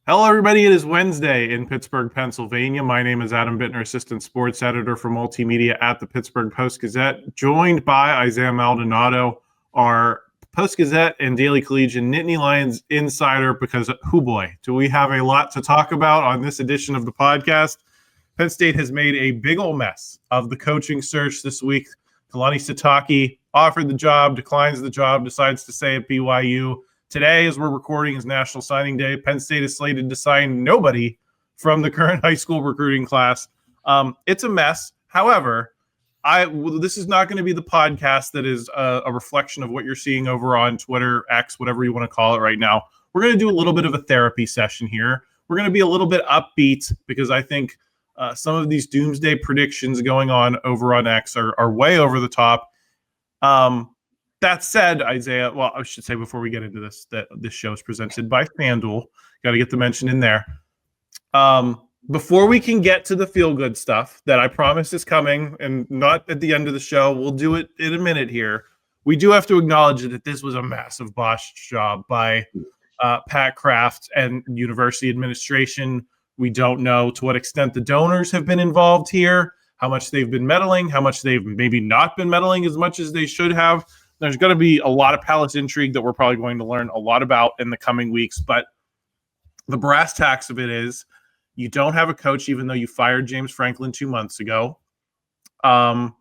Hello, everybody. It is Wednesday in Pittsburgh, Pennsylvania. My name is Adam Bittner, Assistant Sports Editor for Multimedia at the Pittsburgh Post-Gazette, joined by Isaiah Maldonado, our Post-Gazette and Daily Collegian Nittany Lions insider, because, oh boy, do we have a lot to talk about on this edition of the podcast. Penn State has made a big old mess of the coaching search this week. Kalani Sitake offered the job, declines the job, decides to stay at BYU. Today, as we're recording, is National Signing Day. Penn State is slated to sign nobody from the current high school recruiting class. It's a mess. However, this is not going to be the podcast that is a reflection of what you're seeing over on Twitter, X, whatever you want to call it right now. We're going to do a little bit of a therapy session here. We're going to be a little bit upbeat because I think some of these doomsday predictions going on over on X are way over the top. That said, Isaiah, well, I should say before we get into this, that this show is presented by FanDuel. Got to get the mention in there. Before we can get to the feel-good stuff that I promise is coming, and not at the end of the show, we'll do it in a minute here. We do have to acknowledge that this was a massive botched job by Pat Kraft and university administration. We don't know to what extent the donors have been involved here, how much they've been meddling, how much they've maybe not been meddling as much as they should have. There's going to be a lot of palace intrigue that we're probably going to learn a lot about in the coming weeks. But the brass tacks of it is you don't have a coach, even though you fired James Franklin 2 months ago. You're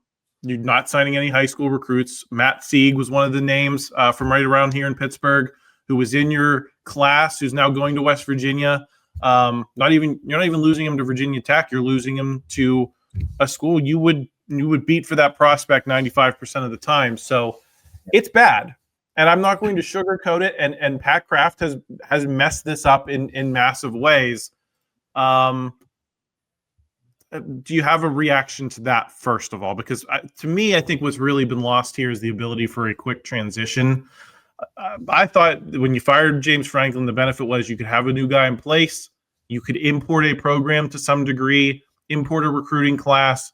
not signing any high school recruits. Matt Sieg was one of the names from right around here in Pittsburgh who was in your class, who's now going to West Virginia. You're not even losing him to Virginia Tech. You're losing him to a school you would beat for that prospect 95% of the time. So it's bad, and I'm not going to sugarcoat it. And Pat Kraft has messed this up in massive ways. Do you have a reaction to that, first of all? Because to me, I think what's really been lost here is the ability for a quick transition. I thought when you fired James Franklin, the benefit was you could have a new guy in place. You could import a program to some degree, import a recruiting class,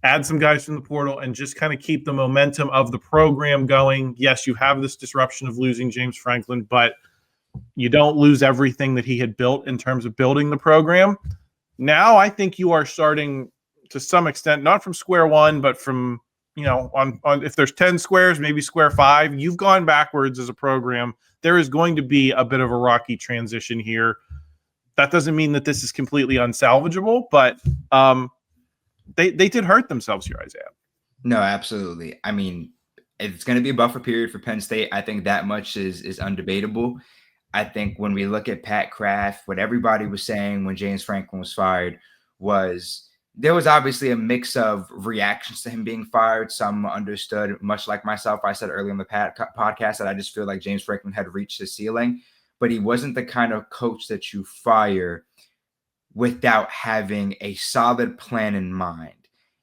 add some guys from the portal, and just kind of keep the momentum of the program going. Yes, you have this disruption of losing James Franklin, but you don't lose everything that he had built in terms of building the program. Now I think you are starting to some extent, not from square one, but from, on if there's 10 squares, maybe square 5, you've gone backwards as a program. There is going to be a bit of a rocky transition here. That doesn't mean that this is completely unsalvageable, but they did hurt themselves here, Isaiah. No, absolutely. I mean, it's going to be a buffer period for Penn State. I think that much is undebatable. I think when we look at Pat Kraft, what everybody was saying when James Franklin was fired was there was obviously a mix of reactions to him being fired. Some understood, much like myself. I said earlier on the podcast that I just feel like James Franklin had reached his ceiling, but he wasn't the kind of coach that you fire without having a solid plan in mind.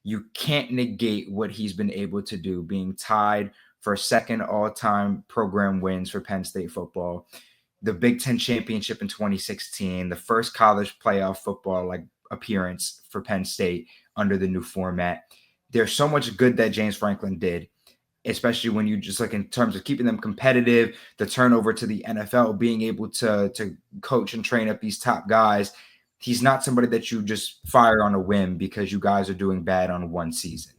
You can't negate what he's been able to do, being tied for second all-time program wins for Penn State football, the Big Ten championship in 2016, the first college playoff football appearance for Penn State under the new format. There's so much good that James Franklin did, especially when you just look in terms of keeping them competitive, the turnover to the NFL, being able to coach and train up these top guys. He's not somebody that you just fire on a whim because you guys are doing bad on one season.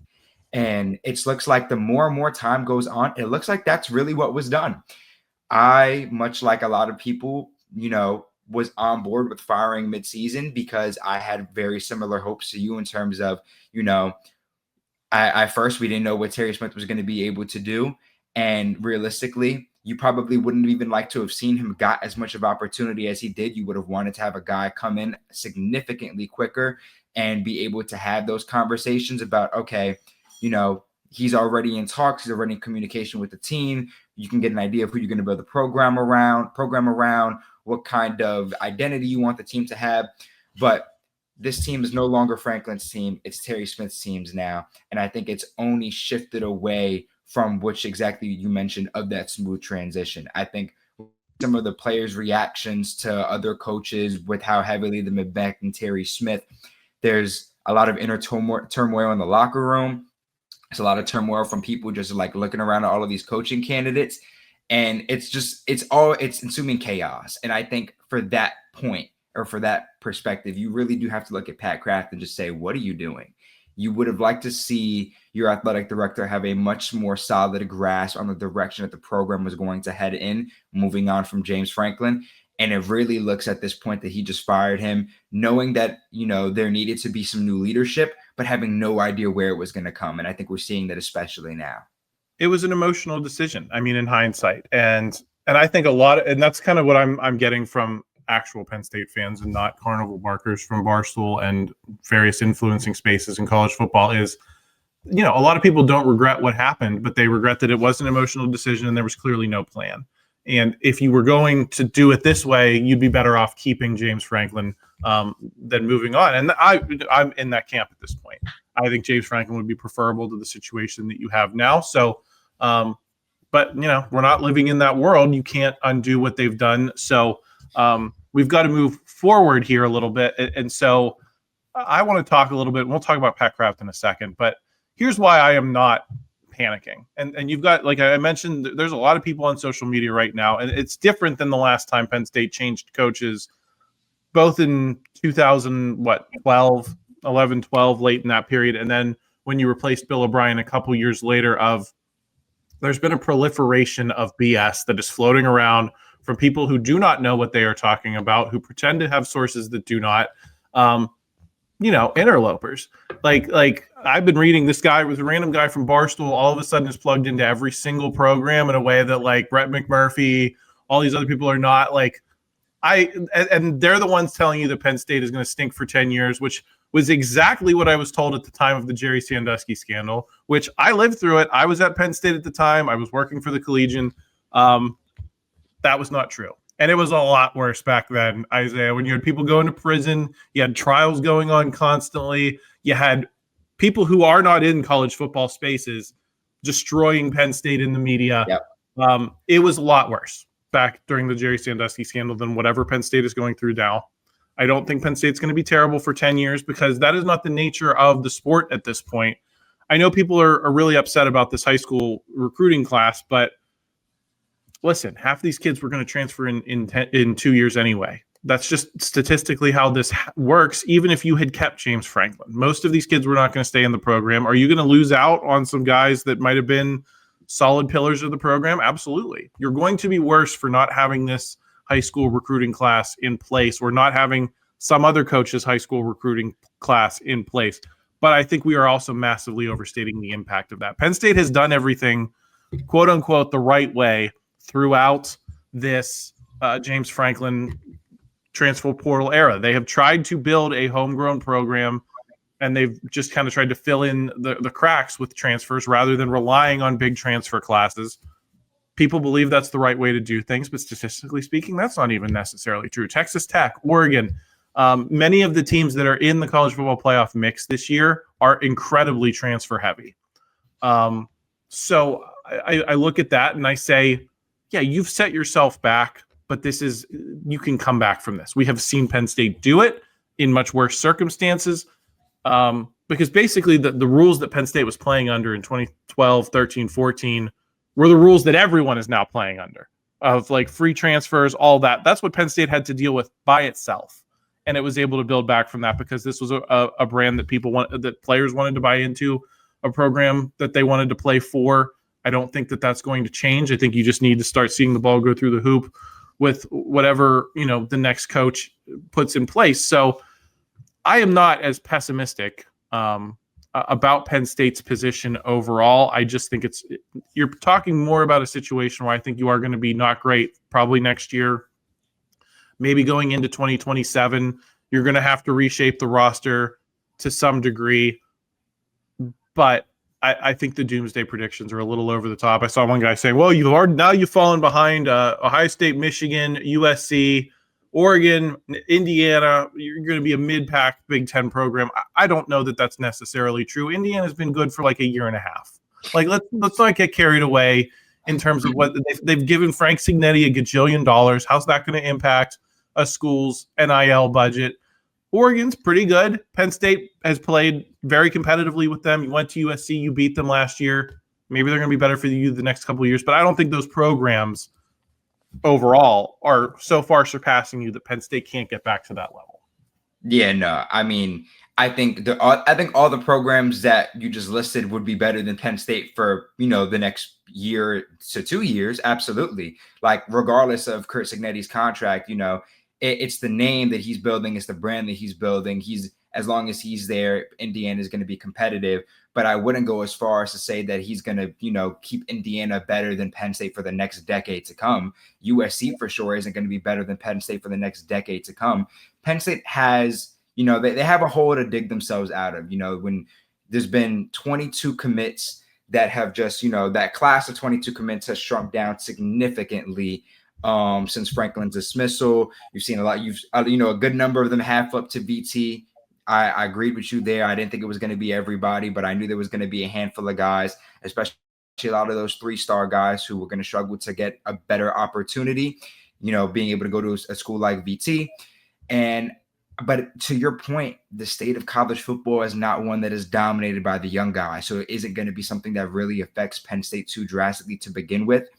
And it looks like the more and more time goes on, it looks like that's really what was done. I, much like a lot of people, was on board with firing midseason because I had very similar hopes to you in terms of, I first, we didn't know what Terry Smith was going to be able to do. And realistically, you probably wouldn't even like to have seen him got as much of opportunity as he did. You would have wanted to have a guy come in significantly quicker and be able to have those conversations about, okay, he's already in talks. He's already in communication with the team. You can get an idea of who you're going to build the program around, what kind of identity you want the team to have. But this team is no longer Franklin's team. It's Terry Smith's teams now. And I think it's only shifted away from which exactly you mentioned of that smooth transition. I think some of the players' reactions to other coaches with how heavily they've been backing Terry Smith, there's a lot of inner turmoil in the locker room. It's a lot of turmoil from people just looking around at all of these coaching candidates. And it's consuming chaos. And I think for that point, or for that perspective, you really do have to look at Pat Kraft and just say, what are you doing? You would have liked to see your athletic director have a much more solid grasp on the direction that the program was going to head in, moving on from James Franklin. And it really looks at this point that he just fired him, knowing that, there needed to be some new leadership, but having no idea where it was going to come. And I think we're seeing that especially now. It was an emotional decision. I mean, in hindsight, and I think and that's kind of what I'm getting from actual Penn State fans and not carnival barkers from Barstool and various influencing spaces in college football is, a lot of people don't regret what happened, but they regret that it was an emotional decision and there was clearly no plan. And if you were going to do it this way, you'd be better off keeping James Franklin than moving on. And I'm in that camp at this point. I think James Franklin would be preferable to the situation that you have now. So, but we're not living in that world. You can't undo what they've done. So we've got to move forward here a little bit. And so I want to talk a little bit. We'll talk about Pat Kraft in a second, but here's why I am not panicking. And you've got, like I mentioned, there's a lot of people on social media right now, and it's different than the last time Penn State changed coaches, both in 11, 12, late in that period. And then when you replaced Bill O'Brien a couple years later, there's been a proliferation of BS that is floating around from people who do not know what they are talking about, who pretend to have sources that do not, interlopers. Like I've been reading, this guy was a random guy from Barstool, all of a sudden is plugged into every single program in a way that like Brett McMurphy, all these other people are not. Like and they're the ones telling you that Penn State is going to stink for 10 years, which was exactly what I was told at the time of the Jerry Sandusky scandal, which I lived through it. I was at Penn State at the time. I was working for the Collegian. That was not true. And it was a lot worse back then, Isaiah, when you had people going to prison, you had trials going on constantly, you had people who are not in college football spaces destroying Penn State in the media. Yep. It was a lot worse back during the Jerry Sandusky scandal than whatever Penn State is going through now. I don't think Penn State's going to be terrible for 10 years because that is not the nature of the sport at this point. I know people are really upset about this high school recruiting class, but listen, half these kids were going to transfer in 2 years anyway. That's just statistically how this works, even if you had kept James Franklin. Most of these kids were not going to stay in the program. Are you going to lose out on some guys that might have been solid pillars of the program? Absolutely. You're going to be worse for not having this high school recruiting class in place or not having some other coach's high school recruiting class in place. But I think we are also massively overstating the impact of that. Penn State has done everything, quote unquote, the right way throughout this James Franklin transfer portal era. They have tried to build a homegrown program, and they've just kind of tried to fill in the cracks with transfers rather than relying on big transfer classes. People believe that's the right way to do things, but statistically speaking, that's not even necessarily true. Texas Tech, Oregon, many of the teams that are in the college football playoff mix this year are incredibly transfer heavy. So I look at that and I say, yeah, you've set yourself back, but you can come back from this. We have seen Penn State do it in much worse circumstances because basically the rules that Penn State was playing under in 2012, 13, 14 were the rules that everyone is now playing under, of like free transfers, all that. That's what Penn State had to deal with by itself. And it was able to build back from that because this was a brand that players wanted to buy into, a program that they wanted to play for. I don't think that that's going to change. I think you just need to start seeing the ball go through the hoop with whatever, the next coach puts in place. So I am not as pessimistic about Penn State's position overall. I just think you're talking more about a situation where I think you are going to be not great probably next year, maybe going into 2027. You're going to have to reshape the roster to some degree, but I think the doomsday predictions are a little over the top. I saw one guy saying, well, you've fallen behind Ohio State, Michigan, USC, Oregon, Indiana. You're going to be a mid-pack Big Ten program. I don't know that that's necessarily true. Indiana's been good for like a year and a half. Like, let's not get carried away in terms of what they've given Frank Signetti $1 gajillion. How's that going to impact a school's NIL budget? Oregon's pretty good. Penn State has played very competitively with them. You went to USC, you beat them last year. Maybe they're going to be better for you the next couple of years, but I don't think those programs overall are so far surpassing you that Penn State can't get back to that level. Yeah, no, I mean, I think all the programs that you just listed would be better than Penn State for, the next year to 2 years. Absolutely. Like, regardless of Curt Cignetti's contract, it's the name that he's building. It's the brand that he's building. As long as he's there, Indiana is going to be competitive. But I wouldn't go as far as to say that he's going to, keep Indiana better than Penn State for the next decade to come. USC for sure isn't going to be better than Penn State for the next decade to come. Penn State has, they have a hole to dig themselves out of. When there's been 22 commits that have just, that class of 22 commits has shrunk down significantly since Franklin's dismissal. You've seen a lot. A good number of them have flipped to VT. I agreed with you there. I didn't think it was going to be everybody, but I knew there was going to be a handful of guys, especially a lot of those 3-star guys who were going to struggle to get a better opportunity, being able to go to a school like VT. But to your point, the state of college football is not one that is dominated by the young guys. So it isn't going to be something that really affects Penn State too drastically to begin with.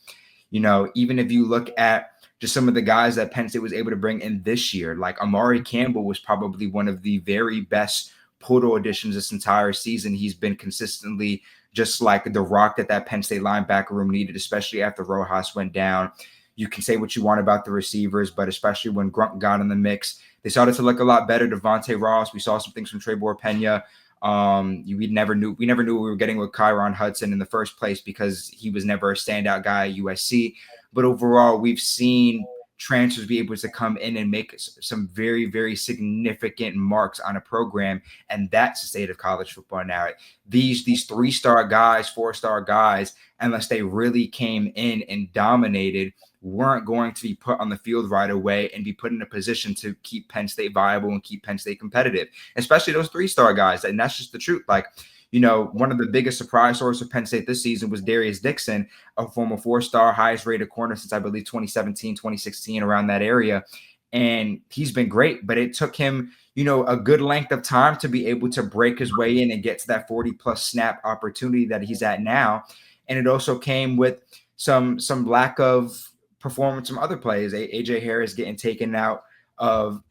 Even if you look at just some of the guys that Penn State was able to bring in this year, like Amari Campbell was probably one of the very best portal additions this entire season. He's been consistently just like the rock that Penn State linebacker room needed, especially after Rojas went down. You can say what you want about the receivers, but especially when Grunt got in the mix, they started to look a lot better. Devontae Ross, we saw some things from Trebor Pena. We never knew we were getting with Kyron Hudson in the first place because he was never a standout guy at USC. But overall, we've seen transfers be able to come in and make some very, very significant marks on a program. And that's the state of college football now. These 3-star guys, 4-star guys, unless they really came in and dominated, weren't going to be put on the field right away and be put in a position to keep Penn State viable and keep Penn State competitive, especially those 3-star guys. And that's just the truth. Like, one of the biggest surprise stories of Penn State this season was Darius Dixon, a former 4-star, highest rated corner since I believe 2017, 2016, around that area. And he's been great, but it took him, a good length of time to be able to break his way in and get to that 40-plus snap opportunity that he's at now. And it also came with some lack of performance from other players. AJ Harris getting taken out of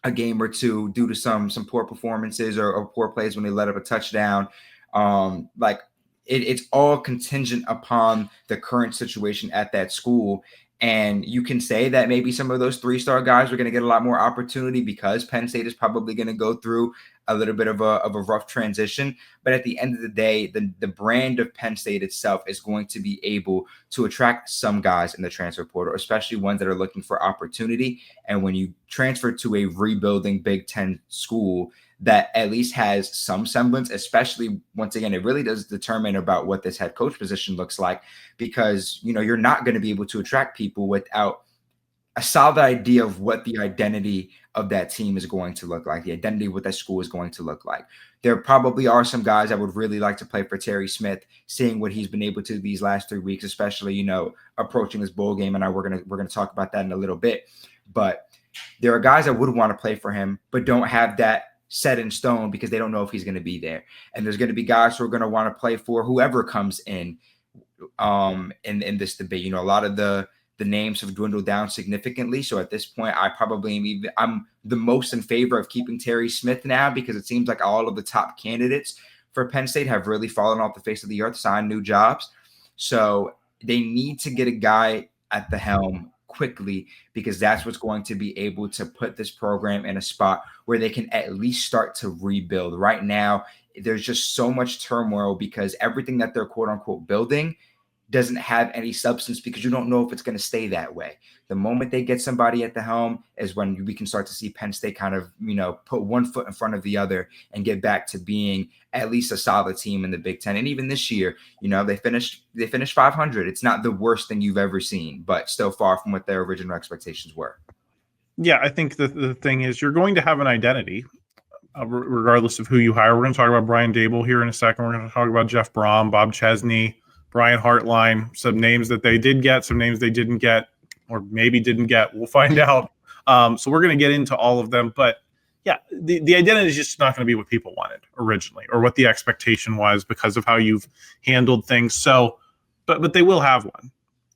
a game or two due to some poor performances or poor plays when they let up a touchdown. It's all contingent upon the current situation at that school. And you can say that maybe some of those 3-star guys are going to get a lot more opportunity because Penn State is probably going to go through a little bit of a rough transition. But at the end of the day, the brand of Penn State itself is going to be able to attract some guys in the transfer portal, especially ones that are looking for opportunity. And when you transfer to a rebuilding Big Ten school that at least has some semblance, especially, once again, it really does determine about what this head coach position looks like, because, you're not going to be able to attract people without a solid idea of what the identity of that team is going to look like, the identity of what that school is going to look like. There probably are some guys that would really like to play for Terry Smith, seeing what he's been able to do these last 3 weeks, especially, approaching this bowl game. And we're gonna talk about that in a little bit. But there are guys that would want to play for him, but don't have that set in stone because they don't know if he's going to be there. And there's going to be guys who are going to want to play for whoever comes in this debate. A lot of the names have dwindled down significantly. So at this point, I'm the most in favor of keeping Terry Smith now, because it seems like all of the top candidates for Penn State have really fallen off the face of the earth, signed new jobs. So they need to get a guy at the helm quickly, because that's what's going to be able to put this program in a spot where they can at least start to rebuild. Right now, there's just so much turmoil because everything that they're quote unquote building doesn't have any substance, because you don't know if it's going to stay that way. The moment they get somebody at the helm is when we can start to see Penn State kind of, put one foot in front of the other and get back to being at least a solid team in the Big Ten. And even this year, they finished 500. It's not the worst thing you've ever seen, but still far from what their original expectations were. Yeah, I think the thing is you're going to have an identity regardless of who you hire. We're going to talk about Brian Dable here in a second. We're going to talk about Jeff Brom, Bob Chesney, Brian Hartline, some names that they did get, some names they didn't get, or maybe didn't get. We'll find out. So we're going to get into all of them. But the identity is just not going to be what people wanted originally or what the expectation was because of how you've handled things. So, but they will have one,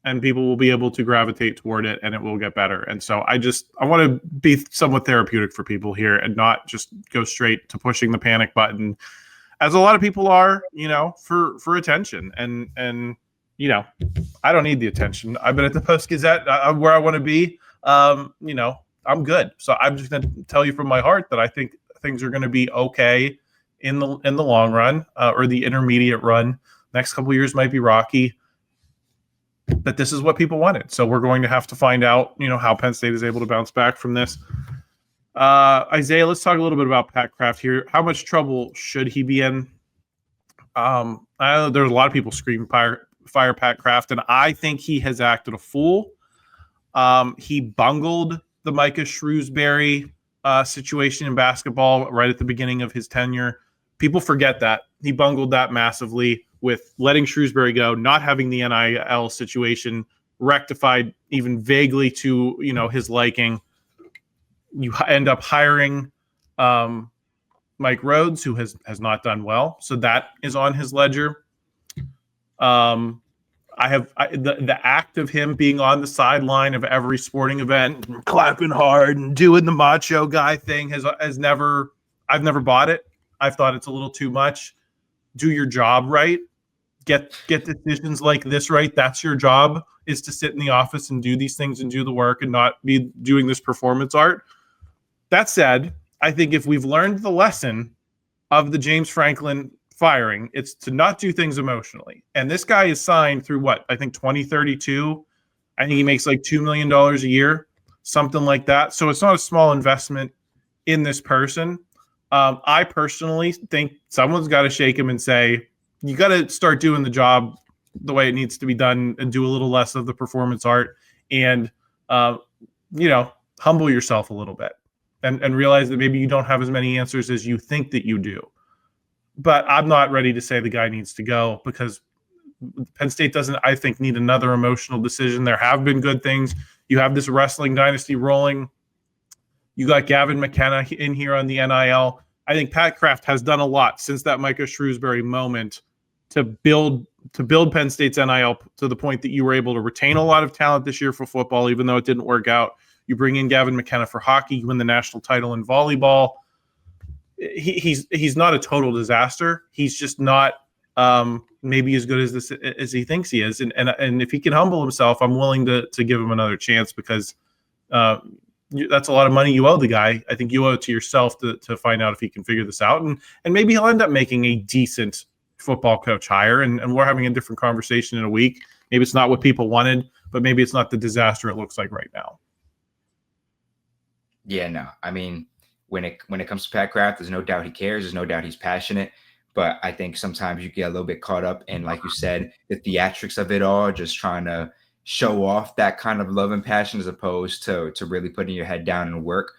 and people will be able to gravitate toward it, and it will get better. And so I want to be somewhat therapeutic for people here and not just go straight to pushing the panic button, as a lot of people are, for attention. And I don't need the attention. I've been at the Post-Gazette where I want to be. I'm good. So I'm just going to tell you from my heart that I think things are going to be okay in the long run, or the intermediate run. Next couple of years might be rocky, but this is what people wanted. So we're going to have to find out, how Penn State is able to bounce back from this. Isaiah, let's talk a little bit about Pat Kraft here. How much trouble should he be in? I know there's a lot of people screaming fire Pat Kraft, and I think he has acted a fool. He bungled the Micah Shrewsbury situation in basketball right at the beginning of his tenure. People forget that. He bungled that massively with letting Shrewsbury go, not having the NIL situation rectified even vaguely to, his liking. You end up hiring Mike Rhodes, who has not done well. So that is on his ledger. The act of him being on the sideline of every sporting event, and clapping hard and doing the macho guy thing I've never bought it. I've thought it's a little too much. Do your job right. Get decisions like this right. That's your job, is to sit in the office and do these things and do the work and not be doing this performance art. That said, I think if we've learned the lesson of the James Franklin firing, it's to not do things emotionally. And this guy is signed through I think 2032. I think he makes like $2 million a year, something like that. So it's not a small investment in this person. I personally think someone's got to shake him and say, you got to start doing the job the way it needs to be done and do a little less of the performance art and, humble yourself a little bit and realize that maybe you don't have as many answers as you think that you do. But I'm not ready to say the guy needs to go, because Penn State doesn't, I think, need another emotional decision. There have been good things. You have this wrestling dynasty rolling. You got Gavin McKenna in here on the NIL. I think Pat Kraft has done a lot since that Micah Shrewsbury moment to build Penn State's NIL to the point that you were able to retain a lot of talent this year for football, even though it didn't work out. You bring in Gavin McKenna for hockey. You win the national title in volleyball. He's not a total disaster. He's just not maybe as good as he thinks he is. And if he can humble himself, I'm willing to give him another chance, because that's a lot of money you owe the guy. I think you owe it to yourself to find out if he can figure this out. And maybe he'll end up making a decent football coach hire. And we're having a different conversation in a week. Maybe it's not what people wanted, but maybe it's not the disaster it looks like right now. Yeah, no. I mean, when it comes to Pat Kraft, there's no doubt he cares. There's no doubt he's passionate. But I think sometimes you get a little bit caught up in, like you said, the theatrics of it all, just trying to show off that kind of love and passion as opposed to really putting your head down and work.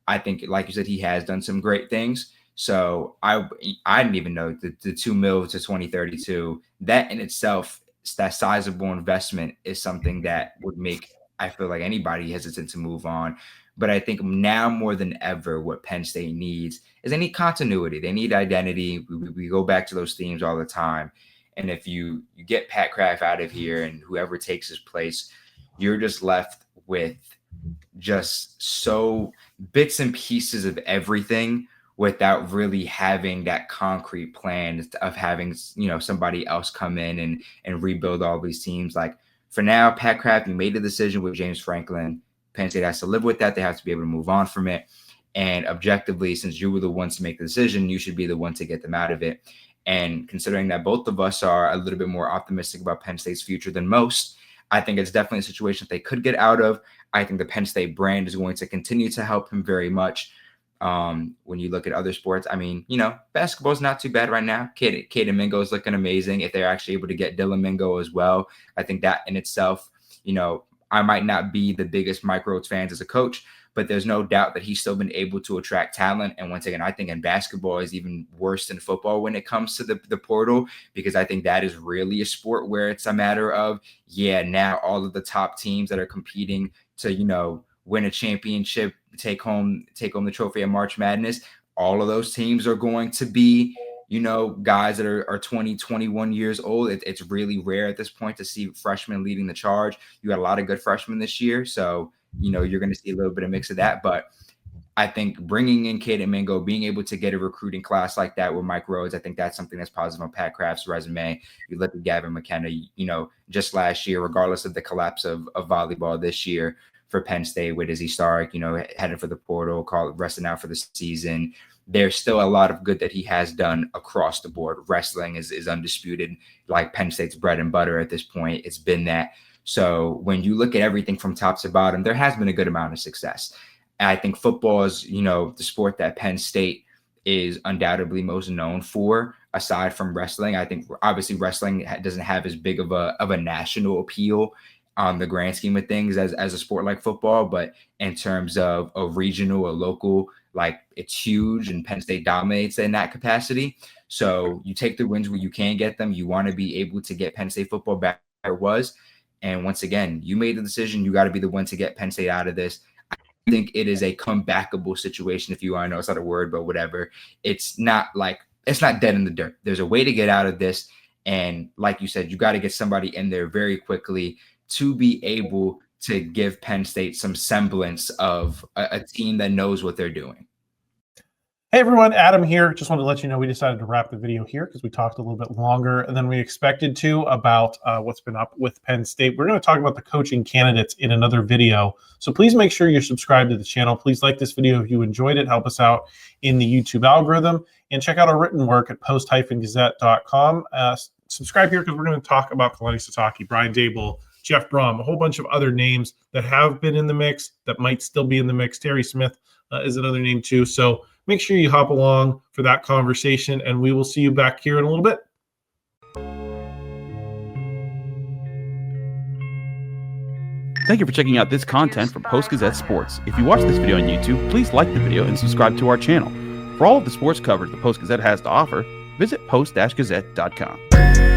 I think, like you said, he has done some great things. So I didn't even know the $2 million to 2032, that in itself, that sizable investment is something that would make, I feel like, anybody hesitant to move on. But I think now more than ever, what Penn State needs is they need continuity. They need identity. We go back to those themes all the time. And if you get Pat Kraft out of here and whoever takes his place, you're just left with just so bits and pieces of everything without really having that concrete plan of having, somebody else come in and rebuild all these teams. Like, for now, Pat Kraft, you made a decision with James Franklin. Penn State has to live with that. They have to be able to move on from it. And objectively, since you were the ones to make the decision, you should be the one to get them out of it. And considering that both of us are a little bit more optimistic about Penn State's future than most, I think it's definitely a situation that they could get out of. I think the Penn State brand is going to continue to help him very much. When you look at other sports, I mean, basketball is not too bad right now. Caden Mingo is looking amazing. If they're actually able to get Dylan Mingo as well, I think that in itself, I might not be the biggest Mike Rhodes fans as a coach, but there's no doubt that he's still been able to attract talent. And once again, I think in basketball is even worse than football when it comes to the portal, because I think that is really a sport where it's a matter of, now all of the top teams that are competing to, win a championship, take home the trophy at March Madness. All of those teams are going to be, guys that are 20, 21 years old. It's really rare at this point to see freshmen leading the charge. You got a lot of good freshmen this year, so you're going to see a little bit of mix of that. But I think bringing in Caden Mingo, being able to get a recruiting class like that with Mike Rhodes, I think that's something that's positive on Pat Kraft's resume. You look at Gavin McKenna, just last year, regardless of the collapse of volleyball this year for Penn State with Izzy Stark, headed for the portal, resting out for the season. There's still a lot of good that he has done across the board. Wrestling is undisputed, like Penn State's bread and butter at this point. It's been that. So when you look at everything from top to bottom, there has been a good amount of success. And I think football is, the sport that Penn State is undoubtedly most known for, aside from wrestling. I think obviously wrestling doesn't have as big of a national appeal on the grand scheme of things as a sport like football, but in terms of a regional or local, like it's huge, and Penn State dominates in that capacity. So you take the wins where you can get them. You want to be able to get Penn State football back where it was. And once again, you made the decision. You got to be the one to get Penn State out of this. I think it is a comebackable situation, if you want to know. It's not a word, but whatever. It's not dead in the dirt. There's a way to get out of this. And like you said, you got to get somebody in there very quickly to be able to give Penn State some semblance of a team that knows what they're doing. Hey everyone, Adam here. Just wanted to let you know we decided to wrap the video here because we talked a little bit longer than we expected to about what's been up with Penn State. We're going to talk about the coaching candidates in another video. So please make sure you're subscribed to the channel. Please like this video if you enjoyed it. Help us out in the YouTube algorithm. And check out our written work at post-gazette.com. Subscribe here because we're going to talk about Kalani Sitake, Brian Dable, Jeff Brom, a whole bunch of other names that have been in the mix, that might still be in the mix. Terry Smith is another name too. So make sure you hop along for that conversation, and we will see you back here in a little bit. Thank you for checking out this content from Post-Gazette Sports. If you watch this video on YouTube, please like the video and subscribe to our channel. For all of the sports coverage the Post-Gazette has to offer, visit post-gazette.com.